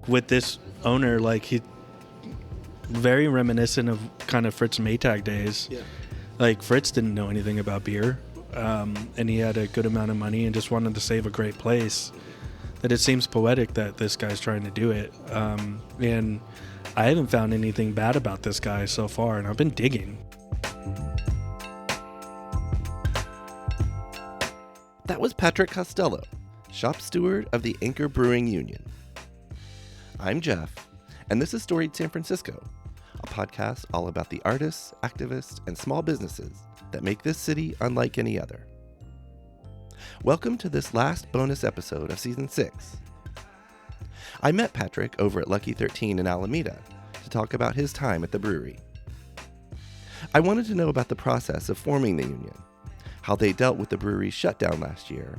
with this owner, like he very reminiscent of kind of Fritz Maytag days. Yeah. Like Fritz didn't know anything about beer, and he had a good amount of money and just wanted to save a great place. That it seems poetic that this guy's trying to do it. And I haven't found anything bad about this guy so far, and I've been digging. That was Patrick Costello, shop steward of the Anchor Brewing Union. I'm Jeff, and this is Storied San Francisco, a podcast all about the artists, activists, and small businesses that make this city unlike any other. Welcome to this last bonus episode of Season 6. I met Patrick over at Lucky 13 in Alameda to talk about his time at the brewery. I wanted to know about the process of forming the union, how they dealt with the brewery's shutdown last year,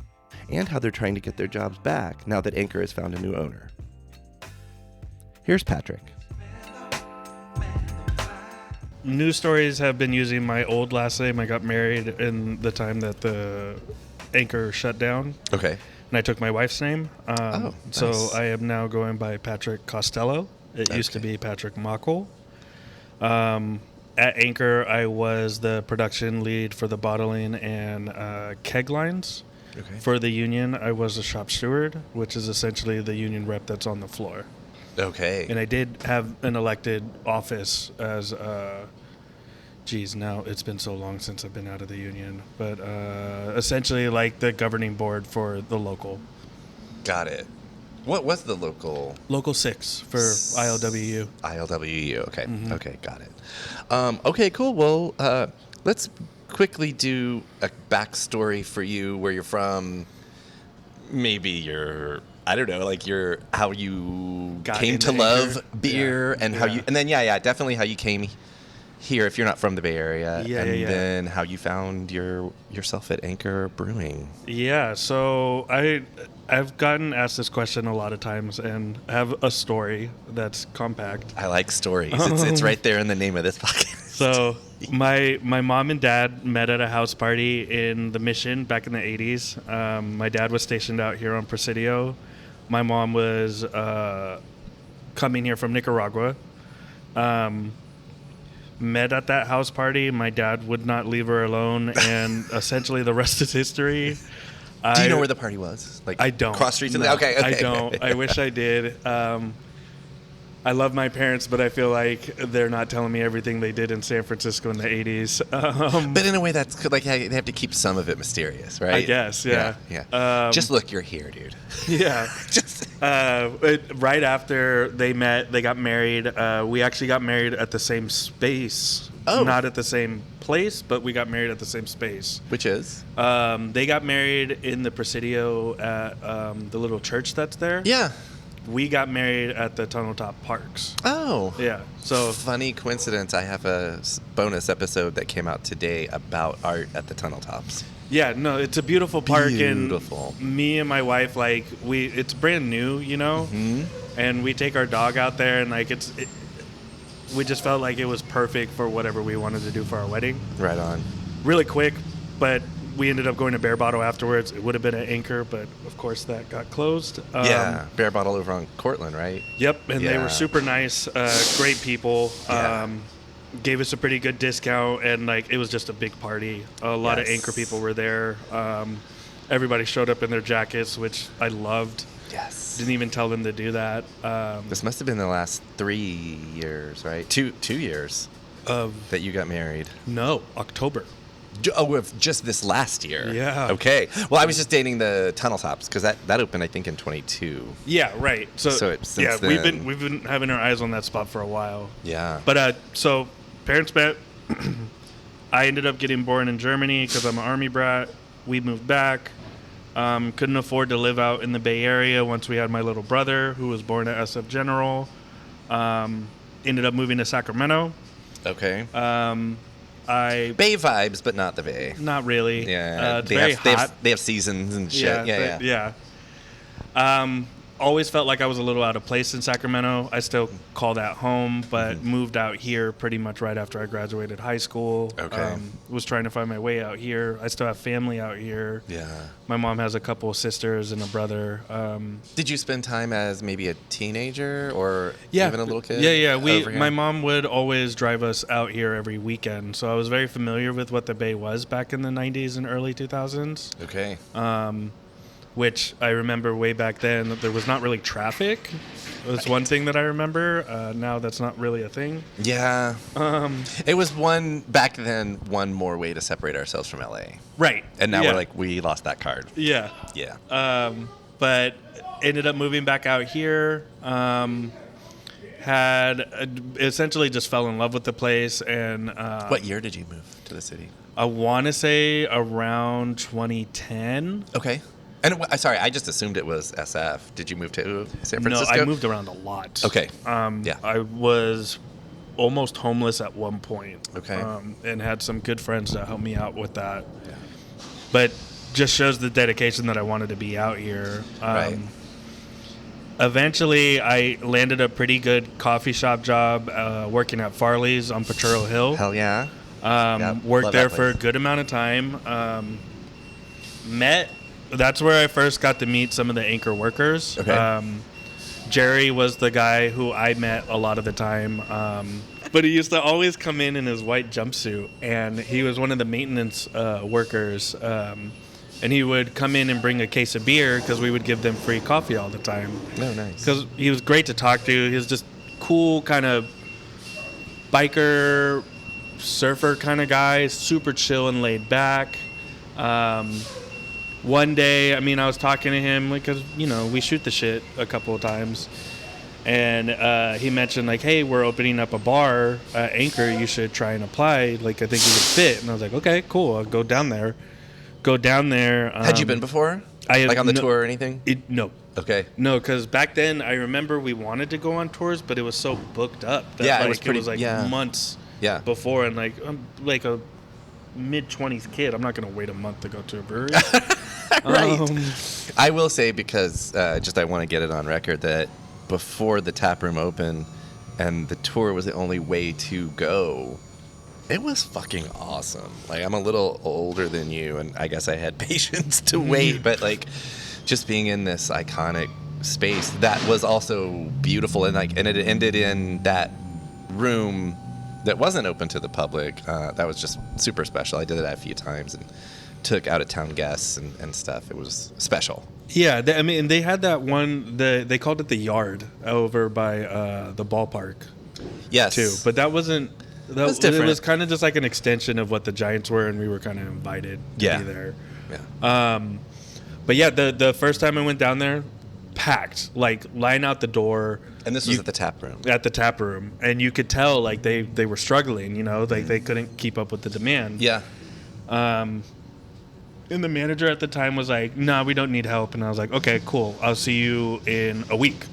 and how they're trying to get their jobs back now that Anchor has found a new owner. Here's Patrick. News stories have been using my old last name. I got married in the time that the Anchor shut down. Okay. And I took my wife's name. Nice. So I am now going by Patrick Costello. It used to be Patrick Mockel. At Anchor, I was the production lead for the bottling and keg lines. Okay. For the union, I was a shop steward, which is essentially the union rep that's on the floor. Okay. And I did have an elected office as, now it's been so long since I've been out of the union, but essentially like the governing board for the local. Got it. What was the local? Local 6 for ILWU. ILWU, okay. Mm-hmm. Okay, got it. Okay, cool. Well, let's quickly do a backstory for you, where you're from, maybe your... I don't know, like how you came to love beer and how you, and then definitely how you came here if you're not from the Bay Area, then how you found yourself at Anchor Brewing. Yeah, so I've gotten asked this question a lot of times and have a story that's compact. I like stories. It's right there in the name of this podcast. So my mom and dad met at a house party in the Mission back in the 80s. My dad was stationed out here on Presidio. My mom was coming here from Nicaragua. Met at that house party. My dad would not leave her alone, and essentially the rest is history. Do you know where the party was? Like I don't. Cross streets? No, Okay. I don't. I wish I did. I love my parents, but I feel like they're not telling me everything they did in San Francisco in the 80s. But in a way, that's like they have to keep some of it mysterious, right? I guess, yeah. Just look, you're here, dude. Yeah. Right after they met, they got married. We actually got married at the same space. Oh. Not at the same place, but we got married at the same space. Which is? They got married in the Presidio at the little church that's there. Yeah. We got married at the Tunnel Top Parks. Oh. Yeah. So funny coincidence. I have a bonus episode that came out today about art at the Tunnel Tops. Yeah, no, it's a beautiful park. Beautiful. And me and my wife, like, it's brand new, you know? Mm-hmm. And we take our dog out there, and, like, we just felt like it was perfect for whatever we wanted to do for our wedding. Right on. Really quick, but we ended up going to Bear Bottle afterwards. It would have been at Anchor, but, of course, that got closed. Bear Bottle over on Cortland, right? Yep, and they were super nice, great people. Yeah. Gave us a pretty good discount, and like it was just a big party. A lot of Anchor people were there. Everybody showed up in their jackets, which I loved. Yes. Didn't even tell them to do that. This must have been the last 3 years, right? 2 years that you got married. No, October. Of just this last year. Yeah. Okay. Well, I was just dating the Tunnel Tops because that opened, I think, in 22. Yeah. Right. So since then, we've been having our eyes on that spot for a while. Yeah. But so parents met. I ended up getting born in Germany because I'm an Army brat. We moved back. Couldn't afford to live out in the Bay Area once we had my little brother who was born at SF General. Ended up moving to Sacramento. Okay. Bay vibes, but not the Bay. Not really. Yeah. It's very hot. They have seasons and shit. Yeah. always felt like I was a little out of place in Sacramento. I still call that home, but moved out here pretty much right after I graduated high school. Okay. Was trying to find my way out here. I still have family out here. Yeah. My mom has a couple of sisters and a brother. Did you spend time as maybe a teenager or Yeah. even a little kid? Yeah. over here? My mom would always drive us out here every weekend, so I was very familiar with what the Bay was back in the 90s and early 2000s. Okay. Which I remember way back then that there was not really traffic. That's one thing that I remember. Now that's not really a thing. Yeah. It was back then one more way to separate ourselves from LA. Right. And now Yeah. we're like, we lost that card. Yeah. Yeah. But ended up moving back out here. Essentially just fell in love with the place. And What year did you move to the city? I want to say around 2010. Okay. And sorry, I just assumed it was SF. Did you move to San Francisco? No, I moved around a lot. Okay. Yeah. I was almost homeless at one point. Okay. And had some good friends that helped me out with that. Yeah. But just shows the dedication that I wanted to be out here. Right. Eventually, I landed a pretty good coffee shop job working at Farley's on Potrero Hill. Hell yeah. Worked love there that for a place. good amount of time. That's where I first got to meet some of the Anchor workers. Okay. Jerry was the guy who I met a lot of the time. But he used to always come in his white jumpsuit, and he was one of the maintenance workers. And he would come in and bring a case of beer because we would give them free coffee all the time. Oh, nice. Because he was great to talk to. He was just cool, kind of biker, surfer kind of guy, super chill and laid back. One day, I was talking to him because, we shoot the shit a couple of times. And he mentioned, like, hey, we're opening up a bar at Anchor. You should try and apply. Like, I think you would fit. And I was like, okay, cool. I'll go down there. Had you been before? Like on the tour or anything? No. Okay. No, because back then I remember we wanted to go on tours, but it was so booked up that Yeah, it was months Yeah. before. And like I'm like a mid-20s kid. I'm not going to wait a month to go to a brewery. Right. I will say, because I want to get it on record, that before the tap room opened and the tour was the only way to go, it was fucking awesome. Like, I'm a little older than you, and I guess I had patience to wait, but like just being in this iconic space that was also beautiful, and it ended in that room that wasn't open to the public. That was just super special. I did that a few times and took out of town guests and stuff. It was special. Yeah, they had that one. They called it the Yard over by the ballpark. Yes, too, but that wasn't. That was different. It was kind of just like an extension of what the Giants were, and we were kind of invited to be there. Yeah. But yeah, the first time I went down there, packed, like line out the door. And this was at the tap room. At the tap room, and you could tell like they were struggling. Like they couldn't keep up with the demand. Yeah. And the manager at the time was like, "Nah, we don't need help." And I was like, "Okay, cool. I'll see you in a week."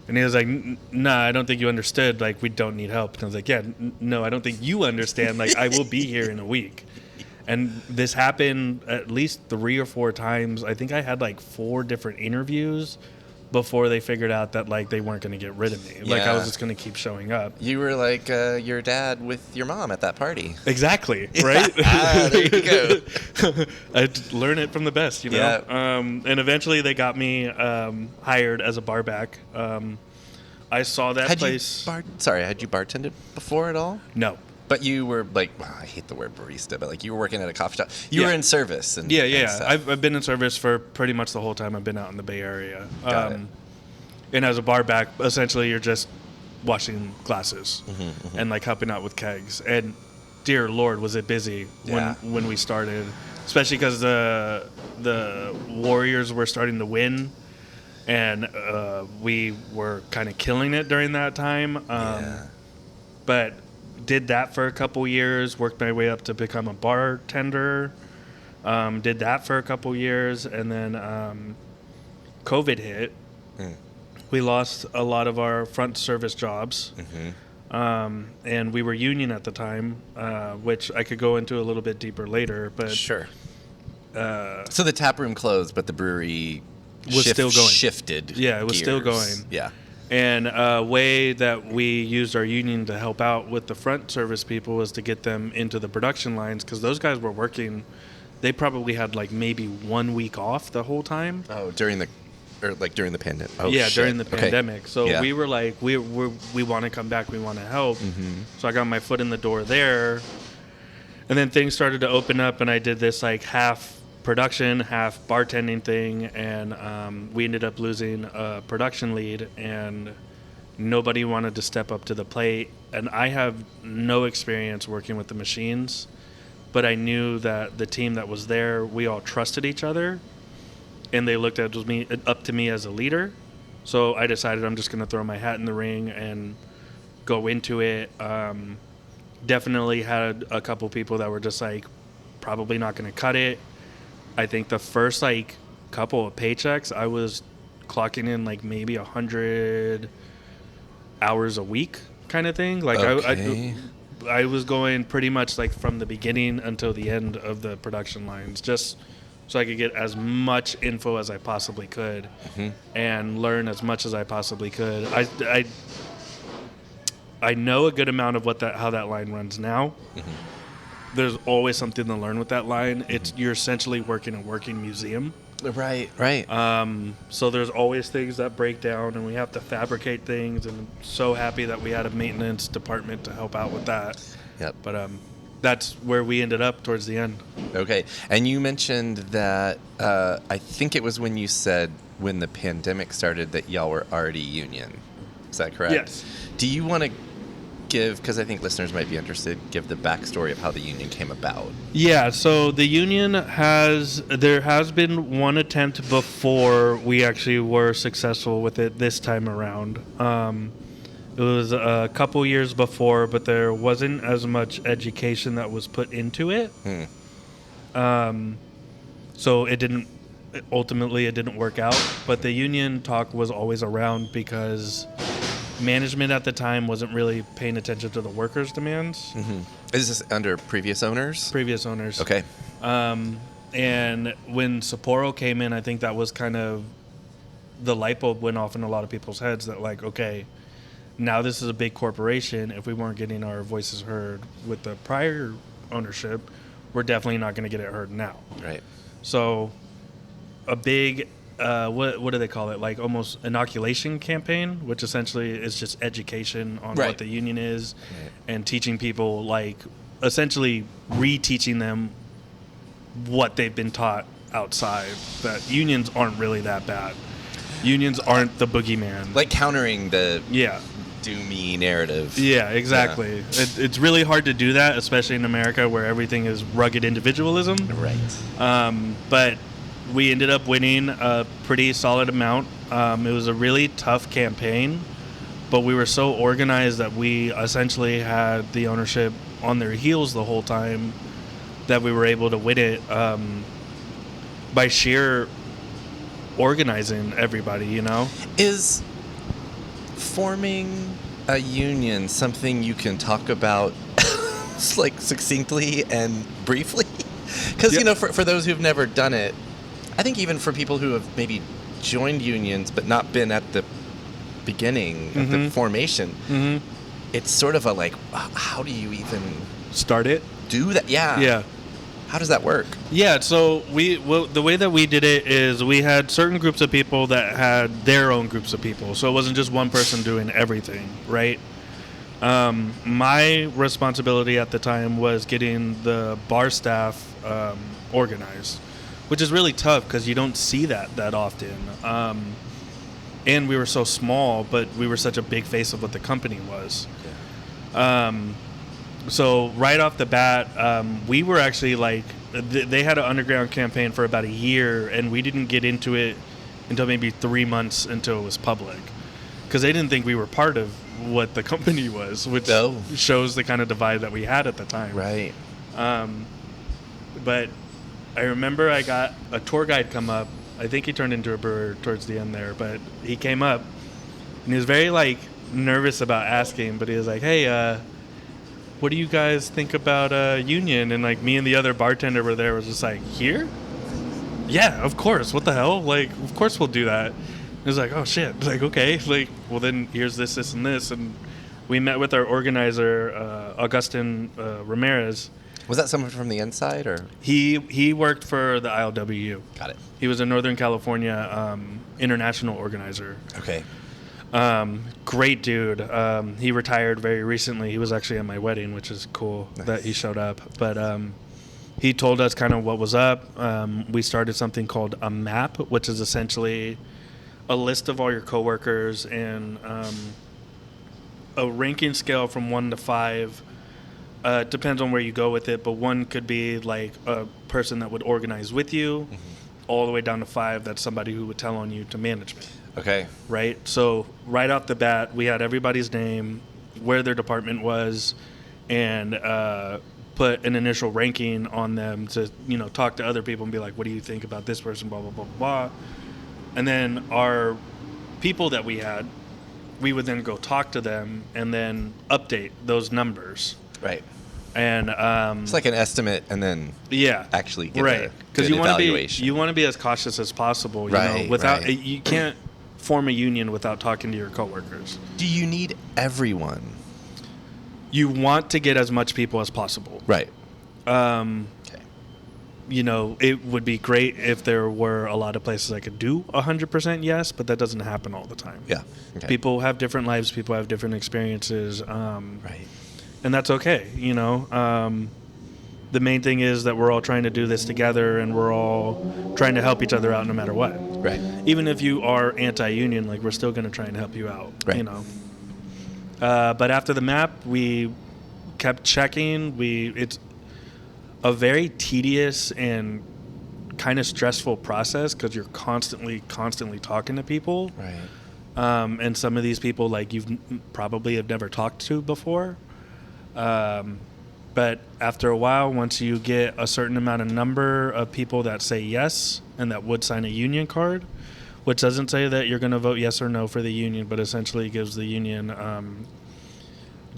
And he was like, "Nah, I don't think you understood. Like, we don't need help." And I was like, "Yeah, no, I don't think you understand. Like, I will be here in a week." And this happened at least 3 or 4 times. I think I had like 4 different interviews before they figured out that like they weren't going to get rid of me. Like I was just going to keep showing up. You were like your dad with your mom at that party. Exactly, right? There you go. I'd learn it from the best, Yeah. And eventually they got me hired as a bar back. I saw that place. Had you bartended before at all? No. But you were like, I hate the word barista, but like you were working at a coffee shop. You were in service. And stuff. I've been in service for pretty much the whole time I've been out in the Bay Area. Got it. And as a bar back, essentially you're just washing glasses and like helping out with kegs. And dear Lord, was it busy when we started, especially because the Warriors were starting to win. And we were kind of killing it during that time. But did that for a couple years, worked my way up to become a bartender, did that for a couple years, and then COVID hit. We lost a lot of our front service jobs, and we were union at the time, which I could go into a little bit deeper later. But sure. So the tap room closed, but the brewery was still going. Shifted. Yeah, it was still gears. going. Yeah. And a way that we used our union to help out with the front service people was to get them into the production lines, because those guys were working. They probably had like maybe 1 week off the whole time. Oh, during the pandemic. Oh, yeah, shit. during the Okay. pandemic. So Yeah. we were like, we want to come back. We want to help. Mm-hmm. So I got my foot in the door there. And then things started to open up, and I did this like half production, half bartending thing. And we ended up losing a production lead, and nobody wanted to step up to the plate. And I have no experience working with the machines, but I knew that the team that was there, we all trusted each other. And they looked up to me as a leader. So I decided I'm just going to throw my hat in the ring and go into it. Definitely had a couple people that were just like, probably not going to cut it. I think the first like couple of paychecks, I was clocking in like maybe 100 hours a week kind of thing. Like Okay. I was going pretty much like from the beginning until the end of the production lines, just so I could get as much info as I possibly could and learn as much as I possibly could. I know a good amount of how that line runs now. There's always something to learn with that line. You're essentially working a working museum. Right. So there's always things that break down, and we have to fabricate things, and I'm so happy that we had a maintenance department to help out with that. Yep. But that's where we ended up towards the end. Okay. And you mentioned that I think it was when you said when the pandemic started that y'all were already union. Is that correct? Yes. Do you want to give, because I think listeners might be interested, give the backstory of how the union came about? Yeah, so the union there has been one attempt before we actually were successful with it this time around. It was a couple years before, but there wasn't as much education that was put into it. So it didn't work out, but the union talk was always around because management at the time wasn't really paying attention to the workers' demands. Is this under previous owners? Previous owners. Okay. And when Sapporo came in, I think that was kind of the light bulb went off in a lot of people's heads that like, okay, now this is a big corporation. If we weren't getting our voices heard with the prior ownership, we're definitely not going to get it heard now. Right. So a big what do they call it? Like almost inoculation campaign, which essentially is just education on what the union is and teaching people, like essentially reteaching them what they've been taught outside, that unions aren't really that bad. Unions aren't the boogeyman. Like countering the doomy narrative. Yeah, exactly. Yeah. It's really hard to do that, especially in America where everything is rugged individualism. Right. But we ended up winning a pretty solid amount. It was a really tough campaign, but we were so organized that we essentially had the ownership on their heels the whole time that we were able to win it by sheer organizing everybody, you know? Is forming a union something you can talk about like succinctly and briefly? Because, you know, for those who've never done it, I think even for people who have maybe joined unions but not been at the beginning of the formation, it's sort of a like, how do you even start it? Do that? Yeah. How does that work? Yeah, so the way that we did it is we had certain groups of people that had their own groups of people. So it wasn't just one person doing everything, right? My responsibility at the time was getting the bar staff organized, which is really tough because you don't see that often. And we were so small, but we were such a big face of what the company was. So right off the bat, we were actually like, they had an underground campaign for about a year, and we didn't get into it until maybe 3 months until it was public, because they didn't think we were part of what the company was, which shows the kind of divide that we had at the time. Right. But I remember I got a tour guide come up. I think he turned into a brewer towards the end there, but he came up, and he was very like nervous about asking, but he was like, hey, what do you guys think about union? And like me and the other bartender were there, was just like, here? yeah, of course. What the hell? Like, of course we'll do that. It was like, oh shit. Like, okay. Like, well then here's this, this, and this. And we met with our organizer, Augustin Ramirez. Was that someone from the inside, or? He worked for the ILWU. Got it. He was a Northern California international organizer. Okay. Great dude. He retired very recently. He was actually at my wedding, which is cool that he showed up. But he told us kind of what was up. We started something called a map, which is essentially a list of all your coworkers and a ranking scale from 1 to 5. Depends on where you go with it, but 1 could be like a person that would organize with you, all the way down to 5, that's somebody who would tell on you, to management. Okay. Right? So right off the bat, we had everybody's name, where their department was, and put an initial ranking on them to, talk to other people and be like, what do you think about this person, blah, blah, blah, blah. And then our people that we had, we would then go talk to them and then update those numbers. Right. And it's like an estimate, and then actually get a good evaluation. You want to be as cautious as possible. You can't form a union without talking to your coworkers. Do you need everyone? You want to get as much people as possible. Right. Okay. It would be great if there were a lot of places I could do 100% yes, but that doesn't happen all the time. Yeah. Okay. People have different lives. People have different experiences. Right. And that's okay. The main thing is that we're all trying to do this together, and we're all trying to help each other out no matter what. Right. Even if you are anti-union, like, we're still going to try and help you out. Right. But after the map, we kept checking. It's a very tedious and kind of stressful process because you're constantly talking to people. Right. And some of these people, like, you've probably have never talked to before. But after a while, once you get a certain amount of number of people that say yes and that would sign a union card, which doesn't say that you're going to vote yes or no for the union, but essentially gives the union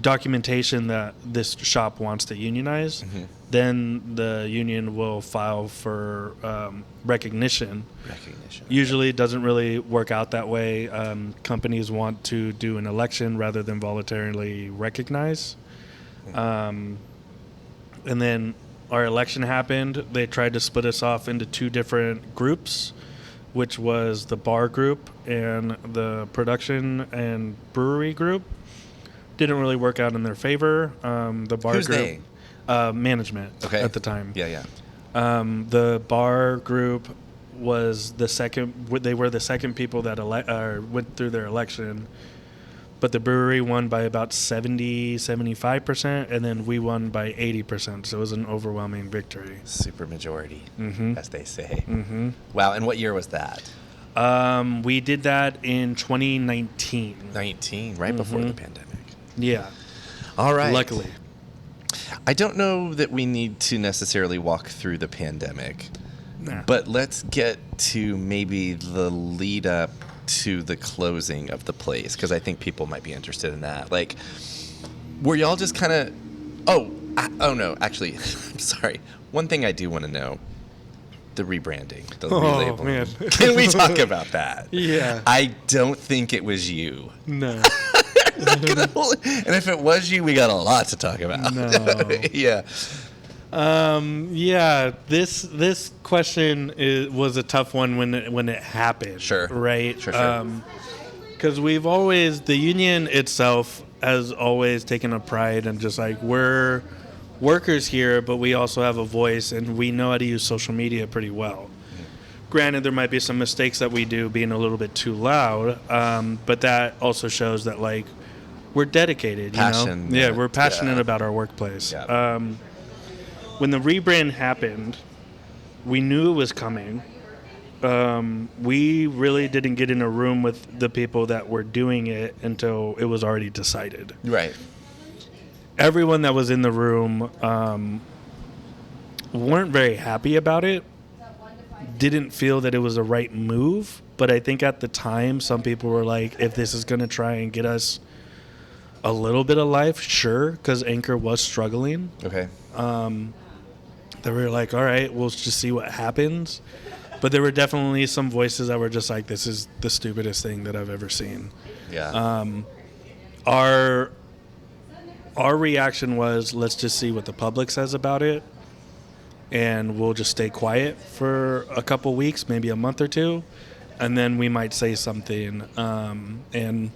documentation that this shop wants to unionize, then the union will file for recognition. Usually it doesn't really work out that way. Companies want to do an election rather than voluntarily recognize. And then our election happened. They tried to split us off into 2 different groups, which was the bar group and the production and brewery group. Didn't really work out in their favor. The bar Who's group, management at the time. Yeah. The bar group was the second. They were the second people that went through their election. But the brewery won by about 75%, and then we won by 80%. So it was an overwhelming victory. Super majority, as they say. Mm-hmm. Wow, and what year was that? We did that in 2019. Right before the pandemic. Yeah. All right. Luckily. I don't know that we need to necessarily walk through the pandemic, Nah. but let's get to maybe the lead up to the closing of the place, because I think people might be interested in that. Like, were y'all just kind of... Oh, no, actually, I'm sorry. One thing I do want to know, the rebranding, the relabeling. Oh, man. Can we talk about that? Yeah. I don't think it was you. No. And if it was you, we got a lot to talk about. No. Yeah. Yeah, this question was a tough one when it happened. Sure. Right? Sure. Because the union itself has always taken a pride in just like, we're workers here, but we also have a voice, and we know how to use social media pretty well. Granted, there might be some mistakes that we do being a little bit too loud, but that also shows that, like, we're dedicated. Passion. Yeah, we're passionate about our workplace. Yeah. When the rebrand happened, we knew it was coming. We really didn't get in a room with the people that were doing it until it was already decided. Right. Everyone that was in the room weren't very happy about it, didn't feel that it was the right move, but I think at the time some people were like, if this is going to try and get us a little bit of life, sure, because Anchor was struggling. Okay. They were like, all right, we'll just see what happens. But there were definitely some voices that were just like, this is the stupidest thing that I've ever seen. Yeah. Our reaction was, let's just see what the public says about it, and we'll just stay quiet for a couple weeks, maybe a month or two, and then we might say something. And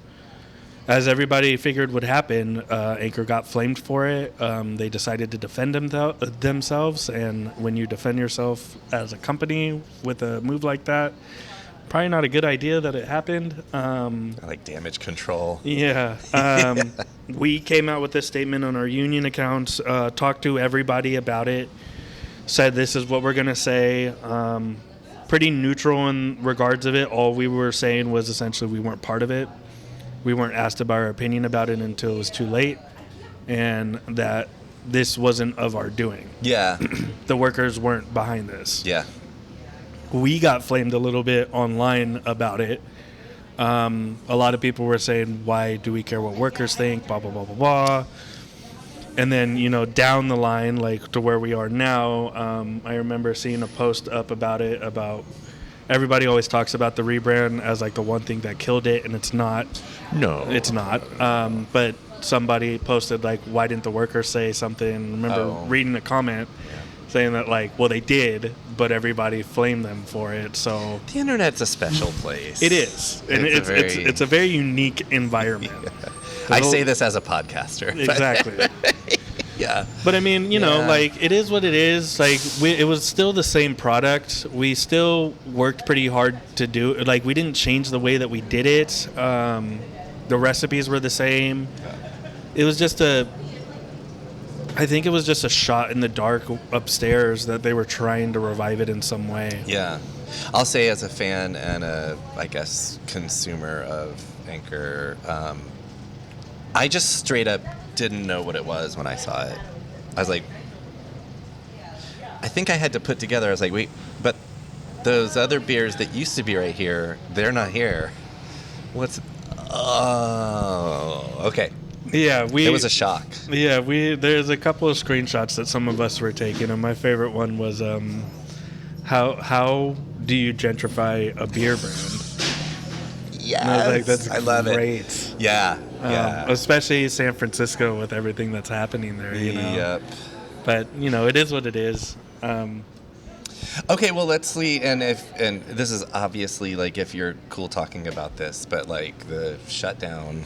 as everybody figured would happen, Anchor got flamed for it. They decided to defend themselves, and when you defend yourself as a company with a move like that, probably not a good idea that it happened. Like damage control. Yeah. We came out with this statement on our union accounts, talked to everybody about it, said this is what we're going to say. Pretty neutral in regards of it. All we were saying was essentially we weren't part of it. We weren't asked about our opinion about it until it was too late, and that this wasn't of our doing. Yeah. The workers weren't behind this. Yeah. We got flamed a little bit online about it. A lot of people were saying, why do we care what workers think, blah, blah, blah, blah, blah. And then, down the line, like to where we are now, I remember seeing a post up about it, about everybody always talks about the rebrand as like the one thing that killed it, and it's not. No. It's not. But somebody posted, like, why didn't the workers say something? I remember reading a comment saying that, like, well, they did, but everybody flamed them for it. So the internet's a special place. It is. And it's a very unique environment. Yeah. I say this as a podcaster. Exactly. Yeah. But I mean, like, it is what it is. Like, it was still the same product. We still worked pretty hard to do it. Like, we didn't change the way that we did it. The recipes were the same. It was just I think it was just a shot in the dark upstairs that they were trying to revive it in some way. Yeah. I'll say as a fan and I guess, consumer of Anchor, I just straight up didn't know what it was when I saw it. I was like, I think I had to put together, I was like, wait, but those other beers that used to be right here, they're not here. Okay. Yeah, it was a shock. Yeah, there's a couple of screenshots that some of us were taking, and my favorite one was how do you gentrify a beer brand? Yes, and I was like, that's I love great. It. Yeah, yeah. Especially San Francisco with everything that's happening there. Yep. But it is what it is. Okay, well, let's see, and this is obviously, like, if you're cool talking about this, but, like, the shutdown.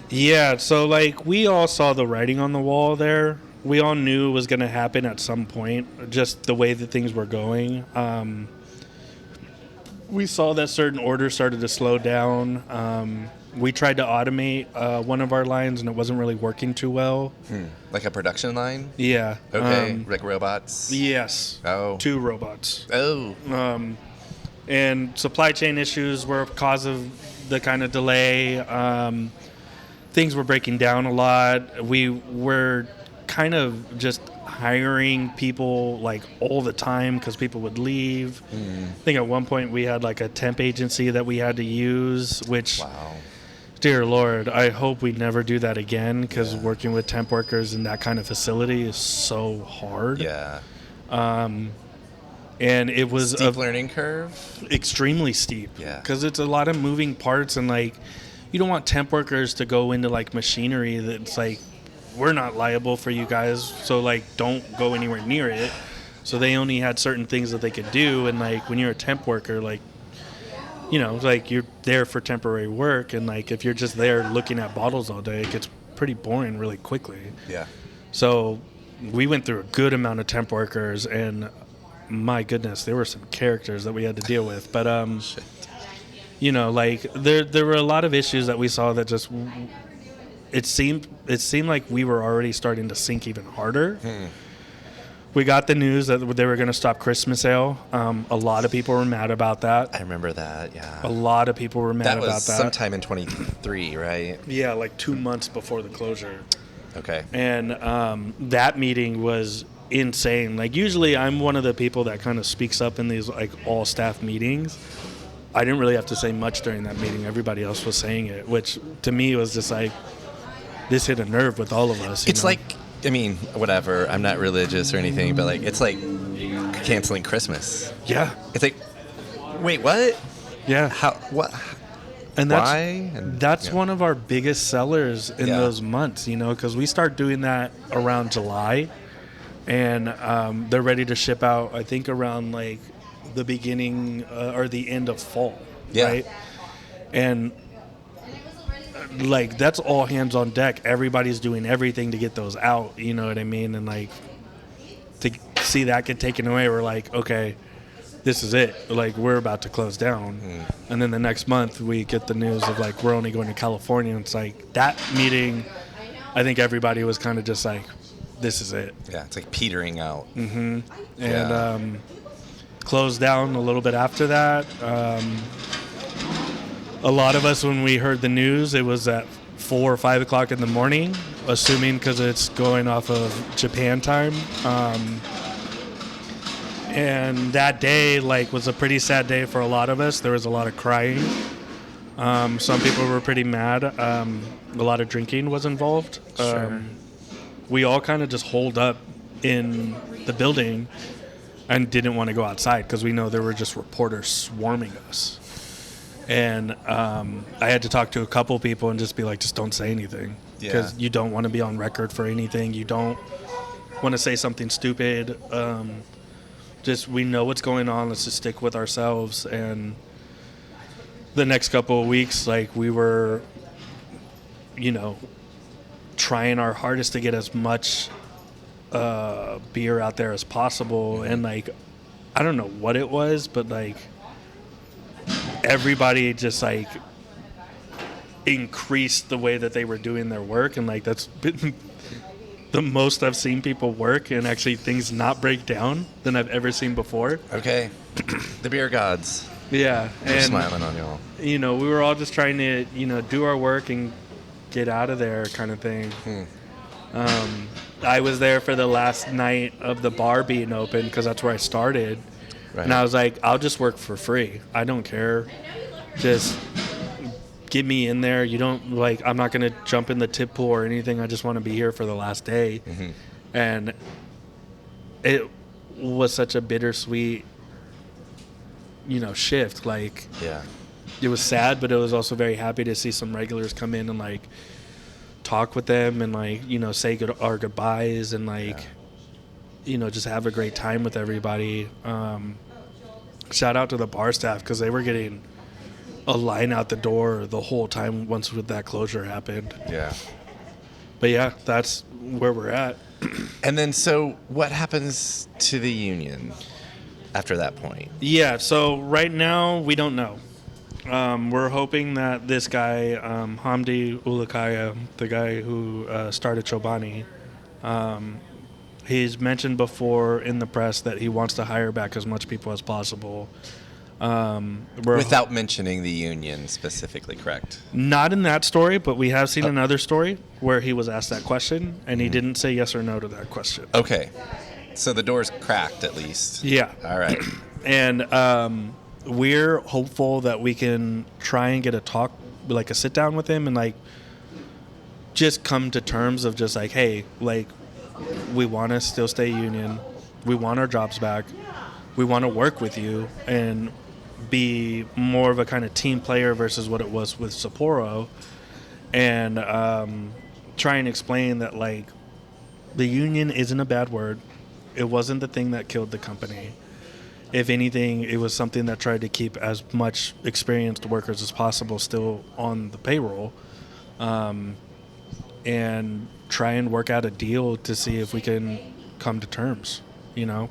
Yeah, so, like, we all saw the writing on the wall there. We all knew it was going to happen at some point, just the way that things were going. We saw that certain orders started to slow down. We tried to automate one of our lines, and it wasn't really working too well. Like a production line? Yeah. Okay, like robots? Yes. Oh. 2 robots. Oh. And supply chain issues were cause of the kind of delay. Things were breaking down a lot. We were kind of just hiring people like all the time because people would leave. I think at one point we had like a temp agency that we had to use, which, wow. Dear Lord, I hope we never do that again, because working with temp workers in that kind of facility is so hard. Yeah. And it was steep learning curve. Extremely steep. Yeah. Because it's a lot of moving parts, and like, you don't want temp workers to go into like machinery that's like, we're not liable for you guys, so like, don't go anywhere near it. So they only had certain things that they could do, and like, when you're a temp worker, like, like, you're there for temporary work, and like, if you're just there looking at bottles all day, it gets pretty boring really quickly. Yeah. So we went through a good amount of temp workers, and my goodness, there were some characters that we had to deal with. But like, there were a lot of issues that we saw that just it seemed like we were already starting to sink even harder. We got the news that they were going to stop Christmas ale. A lot of people were mad about that. I remember that, yeah. A lot of people were mad about that. That was sometime in 23, right? Yeah, like 2 months before the closure. Okay. And that meeting was insane. Like, usually I'm one of the people that kind of speaks up in these, like, all-staff meetings. I didn't really have to say much during that meeting. Everybody else was saying it, which to me was just like, this hit a nerve with all of us. It's like, I mean, whatever. I'm not religious or anything, but like, it's like canceling Christmas. Yeah. It's like, wait, what? Yeah. How? What? And that's, Why? And, that's one of our biggest sellers in those months, because we start doing that around July, and they're ready to ship out, I think, around like the beginning or the end of fall, right? And like that's all hands on deck. Everybody's doing everything to get those out, you know what I mean? And like to see that get taken away, we're like, okay, this is it. Like, we're about to close down. And then the next month, we get the news of, like, we're only going to California. And it's like, that meeting, I think everybody was kind of just like, this is it. Yeah, it's like petering out. Mm-hmm. And closed down a little bit after that. A lot of us, when we heard the news, it was at 4 or 5 o'clock in the morning, assuming because it's going off of Japan time. And that day, like, was a pretty sad day for a lot of us. There was a lot of crying. Some people were pretty mad. A lot of drinking was involved. Sure. We all kind of just holed up in the building and didn't want to go outside because we know there were just reporters swarming us. And I had to talk to a couple people and just be like, just don't say anything. Because you don't want to be on record for anything. You don't want to say something stupid. Just, we know what's going on. Let's just stick with ourselves. And the next couple of weeks, like, we were, trying our hardest to get as much beer out there as possible. And, like, I don't know what it was, but, like, everybody just, like, increased the way that they were doing their work. And, like, that's been the most I've seen people work and actually things not break down than I've ever seen before. Okay. The beer gods. Yeah. They're smiling on y'all. We were all just trying to, do our work and get out of there kind of thing. I was there for the last night of the bar being open because that's where I started. Right. And I was like, I'll just work for free. I don't care. Just get me in there. You don't, like, I'm not going to jump in the tip pool or anything. I just want to be here for the last day. Mm-hmm. And it was such a bittersweet, shift. Like, it was sad, but it was also very happy to see some regulars come in and, like, talk with them and, like, say our goodbyes and, like, just have a great time with everybody. Shout out to the bar staff because they were getting a line out the door the whole time once that closure happened. Yeah. But yeah, that's where we're at. And then, so what happens to the union after that point? Yeah, so right now we don't know. We're hoping that this guy, Hamdi Ulukaya, the guy who started Chobani, he's mentioned before in the press that he wants to hire back as much people as possible. Without mentioning the union specifically, correct? Not in that story, but we have seen another story where he was asked that question, and he didn't say yes or no to that question. Okay. So the door's cracked, at least. Yeah. All right. And we're hopeful that we can try and get a talk, like a sit-down with him, and, like, just come to terms of just, like, hey, like, we want to still stay union. We want our jobs back. We want to work with you and be more of a kind of team player versus what it was with Sapporo, and try and explain that, like, the union isn't a bad word. It wasn't the thing that killed the company. If anything, it was something that tried to keep as much experienced workers as possible still on the payroll, and try and work out a deal to see if we can come to terms.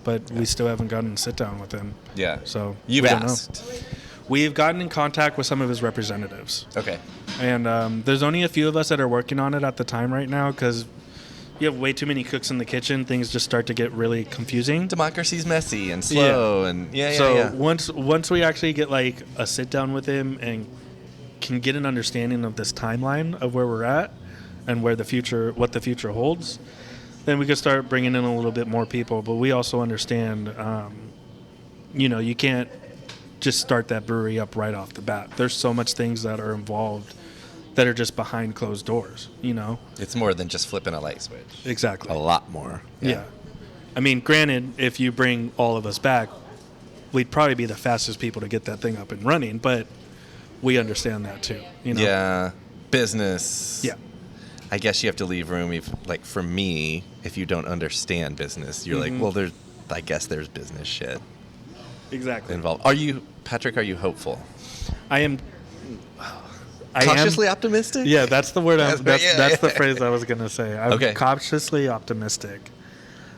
But we still haven't gotten a sit down with him. Yeah. So you've asked. We've gotten in contact with some of his representatives. Okay. And there's only a few of us that are working on it at the time right now because you have way too many cooks in the kitchen. Things just start to get really confusing. Democracy's messy and slow and once we actually get, like, a sit down with him and can get an understanding of this timeline of where we're at and what the future holds, then we could start bringing in a little bit more people. But we also understand, you can't just start that brewery up right off the bat. There's so much things that are involved that are just behind closed doors, It's more than just flipping a light switch. Exactly. A lot more. Yeah. I mean, granted, if you bring all of us back, we'd probably be the fastest people to get that thing up and running, but we understand that too. You know? Yeah. Business. Yeah. I guess you have to leave room, like for me, if you don't understand business, you're like, well, I guess there's business shit Exactly. involved. Patrick, are you hopeful? I am Cautiously optimistic? Yeah, that's the word. That's the Yeah. phrase I was going to say. I'm cautiously optimistic.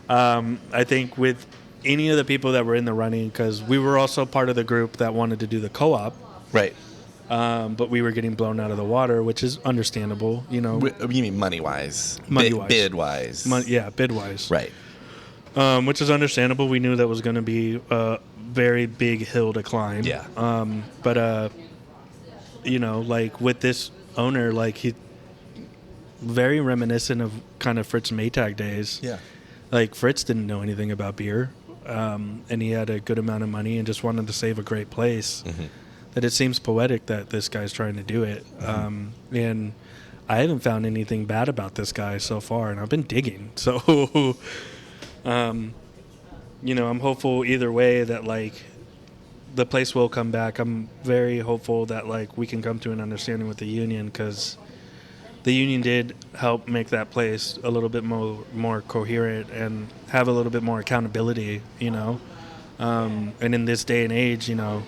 I think with any of the people that were in the running, because we were also part of the group that wanted to do the co-op. Right. But we were getting blown out of the water, which is understandable, you know. You mean money-wise? Money-wise. Bid-wise. Bid-wise. Right. Which is understandable. We knew that was going to be a very big hill to climb. Yeah. But you know, like with this owner, like he very reminiscent of kind of Fritz Maytag days. Yeah. Like Fritz didn't know anything about beer, and he had a good amount of money and just wanted to save a great place. Mm-hmm. That it seems poetic that this guy's trying to do it. And I haven't found anything bad about this guy so far, and I've been digging. So, you know, I'm hopeful either way that, like, the place will come back. I'm very hopeful that, like, we can come to an understanding with the union, because the union did help make that place a little bit more coherent and have a little bit more accountability, you know. And in this day and age, you know,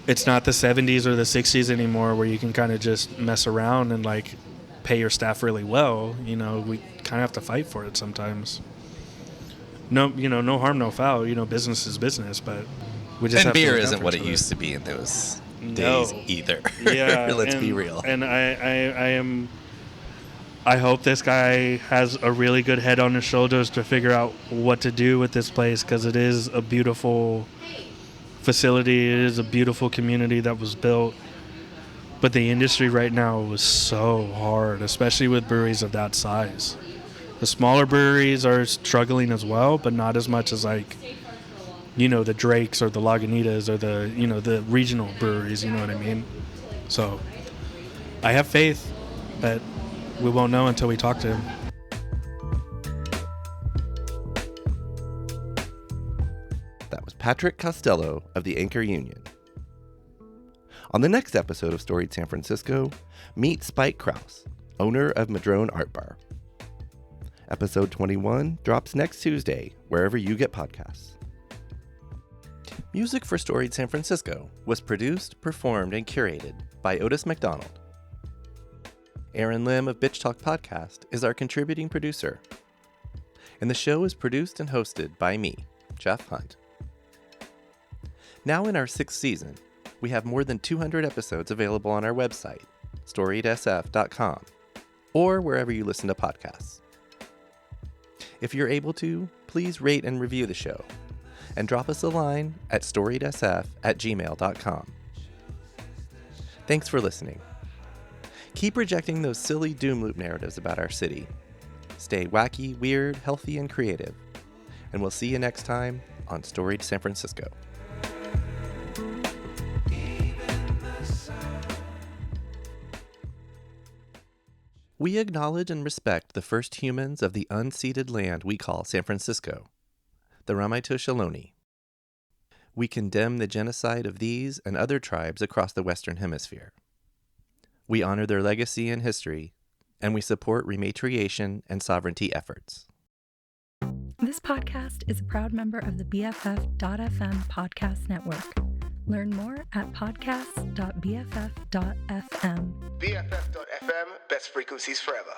it's not the 70s or the 60s anymore where you can kind of just mess around and, like, pay your staff really well. You know, we kind of have to fight for it sometimes. No, you know, no harm, no foul. You know, business is business, but we just And have to beer look out isn't for what each it other. used to be in those days either. Yeah. Let's be real. And I hope this guy has a really good head on his shoulders to figure out what to do with this place, because it is a beautiful facility. It is a beautiful community that was built. But the industry right now is so hard, especially with breweries of that size. The smaller breweries are struggling as well, but not as much as, like, you know, the Drakes or the Lagunitas or the, you know, the regional breweries, you know what I mean? So I have faith, but we won't know until we talk to him. That was Patrick Costello of the Anchor Union. On the next episode of Storied San Francisco, meet Spike Krause, owner of Madrone Art Bar. Episode 21 drops next Tuesday, wherever you get podcasts. Music for Storied San Francisco was produced, performed, and curated by Otis McDonald. Aaron Lim of Bitch Talk Podcast is our contributing producer. And the show is produced and hosted by me, Jeff Hunt. Now in our 6th season, we have more than 200 episodes available on our website, storiedsf.com, or wherever you listen to podcasts. If you're able to, please rate and review the show, and drop us a line at storiedsf@gmail.com. Thanks for listening. Keep rejecting those silly doom loop narratives about our city. Stay wacky, weird, healthy, and creative. And we'll see you next time on Storied San Francisco. We acknowledge and respect the first humans of the unceded land we call San Francisco, the Ramaytush Ohlone. We condemn the genocide of these and other tribes across the Western Hemisphere. We honor their legacy and history, and we support rematriation and sovereignty efforts. This podcast is a proud member of the BFF.FM podcast network. Learn more at podcasts.bff.fm. BFF.FM, best frequencies forever.